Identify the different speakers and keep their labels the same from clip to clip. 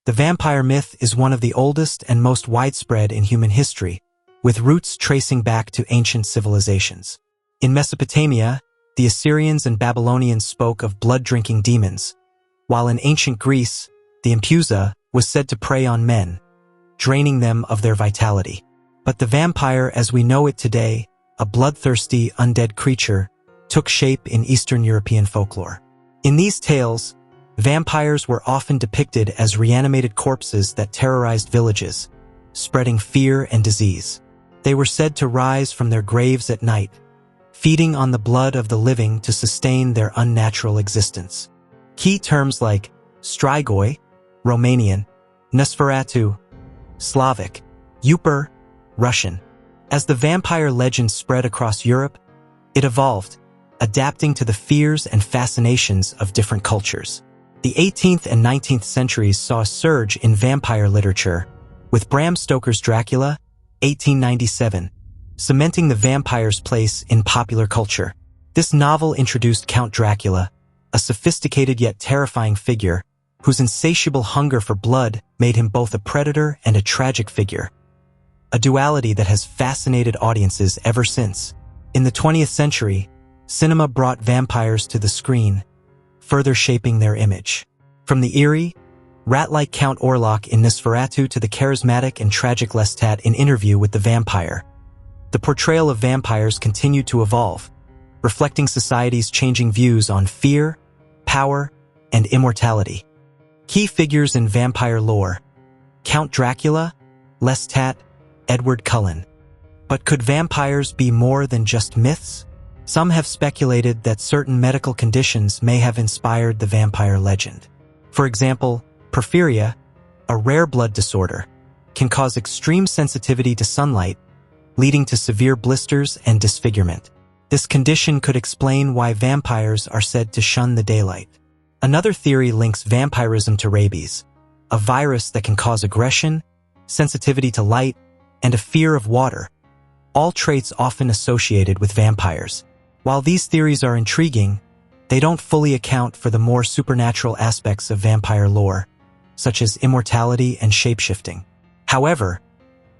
Speaker 1: The vampire myth is one of the oldest and most widespread in human history, with roots tracing back to ancient civilizations. In Mesopotamia, the Assyrians and Babylonians spoke of blood-drinking demons, while in ancient Greece, the Empusa was said to prey on men, draining them of their vitality. But the vampire as we know it today, a bloodthirsty, undead creature, took shape in Eastern European folklore. In these tales, vampires were often depicted as reanimated corpses that terrorized villages, spreading fear and disease. They were said to rise from their graves at night, feeding on the blood of the living to sustain their unnatural existence. Key terms like strigoi, Romanian, Nosferatu, Slavic, Uper, Russian. As the vampire legend spread across Europe, it evolved, adapting to the fears and fascinations of different cultures. The 18th and 19th centuries saw a surge in vampire literature, with Bram Stoker's Dracula, 1897, cementing the vampire's place in popular culture. This novel introduced Count Dracula, a sophisticated yet terrifying figure, whose insatiable hunger for blood made him both a predator and a tragic figure, a duality that has fascinated audiences ever since. In the 20th century, cinema brought vampires to the screen, further shaping their image. From the eerie, rat-like Count Orlok in Nosferatu to the charismatic and tragic Lestat in Interview with the Vampire, the portrayal of vampires continued to evolve, reflecting society's changing views on fear, power, and immortality. Key figures in vampire lore: Count Dracula, Lestat, Edward Cullen. But could vampires be more than just myths? Some have speculated that certain medical conditions may have inspired the vampire legend. For example, porphyria, a rare blood disorder, can cause extreme sensitivity to sunlight, leading to severe blisters and disfigurement. This condition could explain why vampires are said to shun the daylight. Another theory links vampirism to rabies, a virus that can cause aggression, sensitivity to light, and a fear of water, all traits often associated with vampires. While these theories are intriguing, they don't fully account for the more supernatural aspects of vampire lore, such as immortality and shapeshifting. However,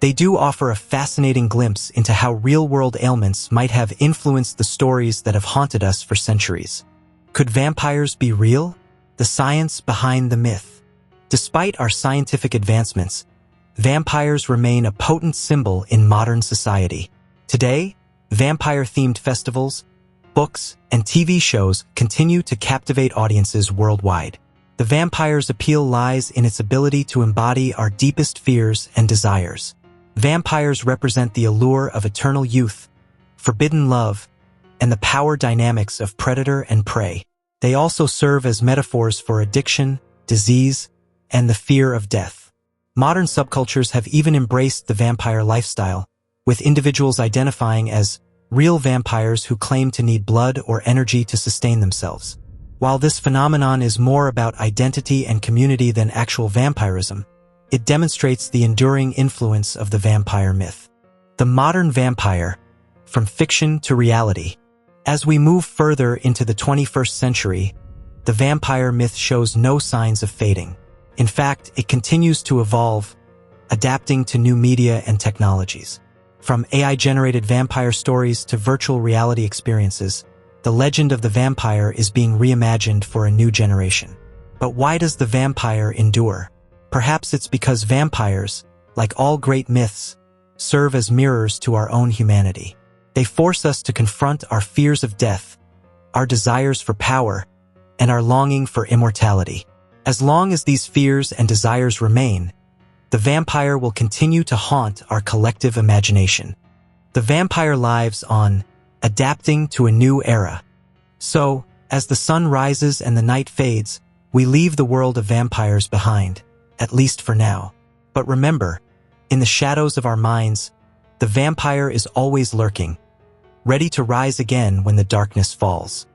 Speaker 1: they do offer a fascinating glimpse into how real-world ailments might have influenced the stories that have haunted us for centuries. Could vampires be real? The science behind the myth. Despite our scientific advancements, vampires remain a potent symbol in modern society. Today, vampire-themed festivals, books, and TV shows continue to captivate audiences worldwide. The vampire's appeal lies in its ability to embody our deepest fears and desires. Vampires represent the allure of eternal youth, forbidden love, and the power dynamics of predator and prey. They also serve as metaphors for addiction, disease, and the fear of death. Modern subcultures have even embraced the vampire lifestyle, with individuals identifying as real vampires who claim to need blood or energy to sustain themselves. While this phenomenon is more about identity and community than actual vampirism, it demonstrates the enduring influence of the vampire myth. The modern vampire, from fiction to reality. As we move further into the 21st century, the vampire myth shows no signs of fading. In fact, it continues to evolve, adapting to new media and technologies. From AI-generated vampire stories to virtual reality experiences, the legend of the vampire is being reimagined for a new generation. But why does the vampire endure? Perhaps it's because vampires, like all great myths, serve as mirrors to our own humanity. They force us to confront our fears of death, our desires for power, and our longing for immortality. As long as these fears and desires remain, the vampire will continue to haunt our collective imagination. The vampire lives on, adapting to a new era. So, as the sun rises and the night fades, we leave the world of vampires behind, at least for now. But remember, in the shadows of our minds, the vampire is always lurking, ready to rise again when the darkness falls.